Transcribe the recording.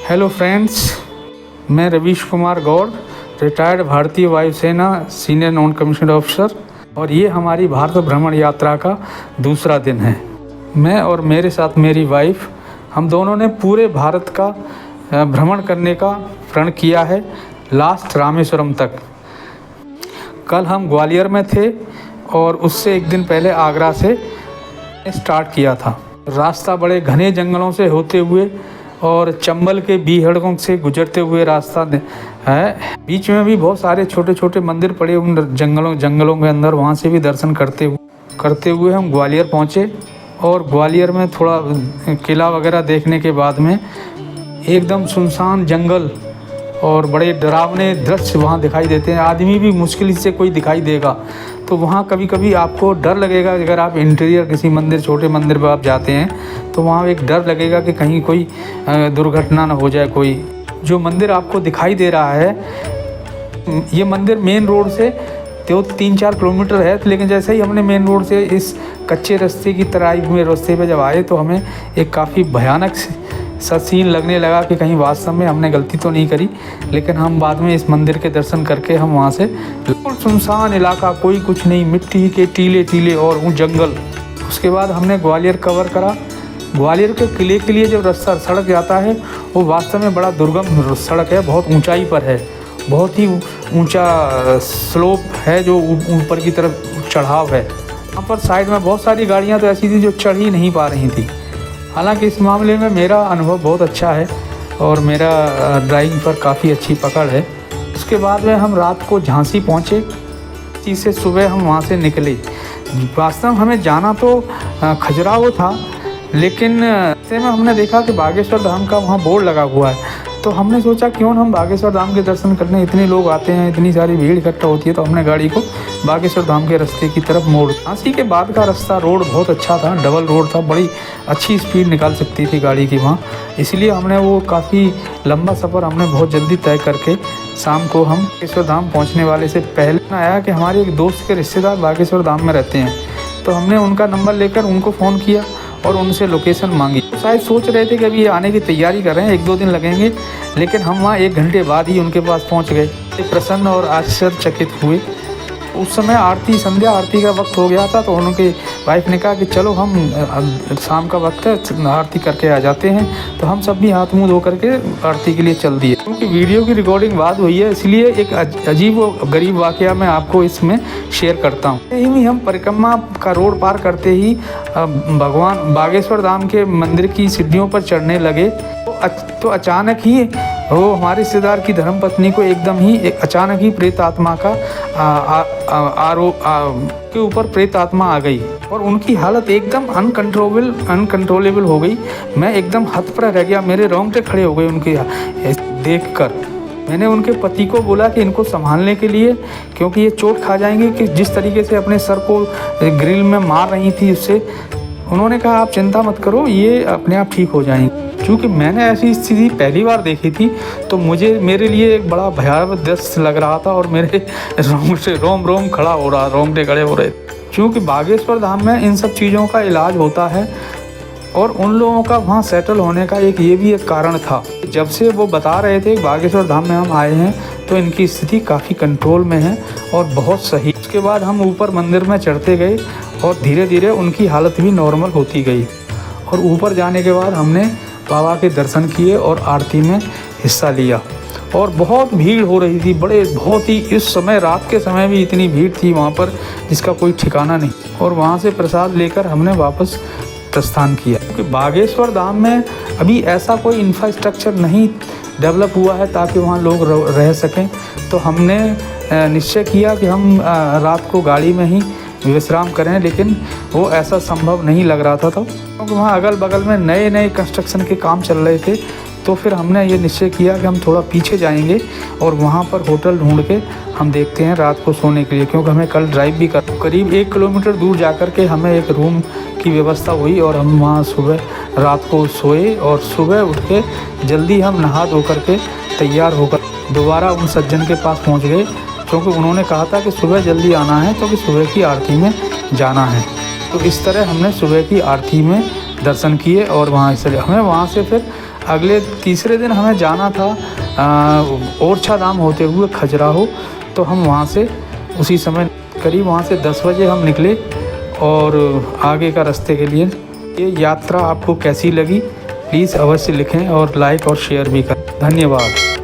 Hello friends, मैं Ravish Kumar Gaur, retired भारतीय वायुसेना सीनियर नॉन कमीशन्ड ऑफिसर, और ये हमारी भारत भ्रमण यात्रा का दूसरा दिन है। मैं और मेरे साथ मेरी वाइफ, हम दोनों ने पूरे भारत का भ्रमण करने का प्रण किया है, लास्ट रामेश्वरम तक। कल हम ग्वालियर में थे और उससे एक दिन पहले आगरा से स्टार्ट किया था। रास्ता बड़े घने जंगलों से होते हुए और चंबल के बीहड़कों से गुजरते हुए रास्ता है। बीच में भी बहुत सारे छोटे छोटे मंदिर पड़े उन जंगलों के अंदर, वहाँ से भी दर्शन करते हुए हम ग्वालियर पहुँचे। और ग्वालियर में थोड़ा किला वगैरह देखने के बाद में एकदम सुनसान जंगल और बड़े डरावने दृश्य वहाँ दिखाई देते हैं। आदमी भी मुश्किल से कोई दिखाई देगा, तो वहाँ कभी कभी आपको डर लगेगा। अगर आप इंटीरियर किसी मंदिर, छोटे मंदिर पर आप जाते हैं तो वहाँ एक डर लगेगा कि कहीं कोई दुर्घटना न हो जाए। कोई जो मंदिर आपको दिखाई दे रहा है, ये मंदिर मेन रोड से तो 3-4 किलोमीटर है, लेकिन जैसे ही हमने मेन रोड से इस कच्चे रास्ते की तराई में रास्ते पे जब आए तो हमें एक काफ़ी भयानक सा सीन लगने लगा कि कहीं वास्तव में हमने गलती तो नहीं करी। लेकिन हम बाद में इस मंदिर के दर्शन करके हम वहाँ से, बिल्कुल सुनसान इलाका, कोई कुछ नहीं, मिट्टी के टीले और वो जंगल। उसके बाद हमने ग्वालियर कवर करा। ग्वालियर के किले के लिए जो रास्ता सड़क जाता है वो वास्तव में बड़ा दुर्गम सड़क है, बहुत ऊंचाई पर है, बहुत ही ऊंचा स्लोप है, जो ऊपर की तरफ चढ़ाव है। वहाँ पर साइड में बहुत सारी गाड़ियाँ तो ऐसी थी जो चढ़ ही नहीं पा रही थी। हालांकि इस मामले में मेरा अनुभव बहुत अच्छा है और मेरा ड्राइविंग पर काफ़ी अच्छी पकड़ है। उसके बाद में हम रात को झांसी पहुँचे। झांसी से सुबह हम वहाँ से निकले। वास्तव में हमें जाना तो खजुराहो था, लेकिन ऐसे में हमने देखा कि बागेश्वर धाम का वहाँ बोर्ड लगा हुआ है, तो हमने सोचा क्यों हम बागेश्वर धाम के दर्शन करने, इतने लोग आते हैं, इतनी सारी भीड़ इकट्ठा होती है, तो हमने गाड़ी को बागेश्वर धाम के रास्ते की तरफ मोड़। झांसी के बाद का रास्ता रोड बहुत अच्छा था, डबल रोड था, बड़ी अच्छी स्पीड निकाल सकती थी गाड़ी की वहाँ, इसलिए हमने वो काफ़ी लंबा सफ़र हमने बहुत जल्दी तय करके शाम को हम बागेश्वर धाम पहुँचने वाले से पहले आया कि हमारे एक दोस्त के रिश्तेदार बागेश्वर धाम में रहते हैं, तो हमने उनका नंबर लेकर उनको फ़ोन किया और उनसे लोकेशन मांगी। तो शायद सोच रहे थे कि अभी आने की तैयारी कर रहे हैं, 1-2 दिन लगेंगे, लेकिन हम वहाँ 1 घंटे बाद ही उनके पास पहुँच गए। प्रसन्न और आश्चर्यचकित हुए। उस समय संध्या आरती का वक्त हो गया था, तो उनके वाइफ ने कहा कि चलो हम शाम का वक्त है, आरती करके आ जाते हैं। तो हम सब भी हाथ मुँह धो करके आरती के लिए चल दिए। क्योंकि वीडियो की रिकॉर्डिंग बाद हुई है, इसलिए एक अजीब व गरीब वाकया मैं आपको इसमें शेयर करता हूँ। यही हम परिक्रमा का रोड पार करते ही भगवान बागेश्वर धाम के मंदिर की सीढ़ियों पर चढ़ने लगे, तो अचानक ही वो हमारे रिश्तेदार की धर्मपत्नी को एकदम ही अचानक ही प्रेत आत्मा का के ऊपर प्रेत आत्मा आ गई और उनकी हालत एकदम अनकंट्रोलेबल हो गई। मैं एकदम हतप्रह रह गया, मेरे रोंगटे खड़े हो गए उनके देखकर। मैंने उनके पति को बोला कि इनको संभालने के लिए, क्योंकि ये चोट खा जाएंगे, कि जिस तरीके से अपने सर को ग्रिल में मार रही थी उससे। उन्होंने कहा आप चिंता मत करो, ये अपने आप ठीक हो जाएंगे। क्योंकि मैंने ऐसी स्थिति पहली बार देखी थी, तो मेरे लिए एक बड़ा भयावह दृश्य लग रहा था और मेरे रोम खड़ा हो रहा, रोंगटे खड़े हो रहे। क्योंकि बागेश्वर धाम में इन सब चीज़ों का इलाज होता है और उन लोगों का वहाँ सेटल होने का ये भी एक कारण था। जब से वो बता रहे थे बागेश्वर धाम में हम आए हैं, तो इनकी स्थिति काफ़ी कंट्रोल में है और बहुत सही। उसके बाद हम ऊपर मंदिर में चढ़ते गए और धीरे धीरे उनकी हालत भी नॉर्मल होती गई। और ऊपर जाने के बाद हमने बाबा के दर्शन किए और आरती में हिस्सा लिया। और बहुत भीड़ हो रही थी, बहुत ही, इस समय रात के समय भी इतनी भीड़ थी वहाँ पर जिसका कोई ठिकाना नहीं। और वहाँ से प्रसाद लेकर हमने वापस प्रस्थान किया। क्योंकि बागेश्वर धाम में अभी ऐसा कोई इंफ्रास्ट्रक्चर नहीं डेवलप हुआ है ताकि वहाँ लोग रह सकें, तो हमने निश्चय किया कि हम रात को गाड़ी में ही विश्राम करें, लेकिन वो ऐसा संभव नहीं लग रहा था। तो क्योंकि वहाँ अगल बगल में नए कंस्ट्रक्शन के काम चल रहे थे, तो फिर हमने ये निश्चय किया कि हम थोड़ा पीछे जाएंगे और वहाँ पर होटल ढूंढ के हम देखते हैं रात को सोने के लिए। क्योंकि हमें कल ड्राइव भी कर, करीब 1 किलोमीटर दूर जा कर के हमें एक रूम की व्यवस्था हुई और हम वहाँ सुबह रात को सोए और सुबह उठ के जल्दी हम नहा धो करके तैयार होकर दोबारा उन सज्जन के पास पहुँच गए, क्योंकि उन्होंने कहा था कि सुबह जल्दी आना है, क्योंकि सुबह की आरती में जाना है। तो इस तरह हमने सुबह की आरती में दर्शन किए और वहाँ से हमें वहाँ से फिर अगले तीसरे दिन हमें जाना था ओरछा धाम होते हुए खजुराहो। तो हम वहाँ से उसी समय करीब वहाँ से 10 बजे हम निकले और आगे का रास्ते के लिए। ये यात्रा आपको कैसी लगी प्लीज़ अवश्य लिखें और लाइक और शेयर भी करें। धन्यवाद।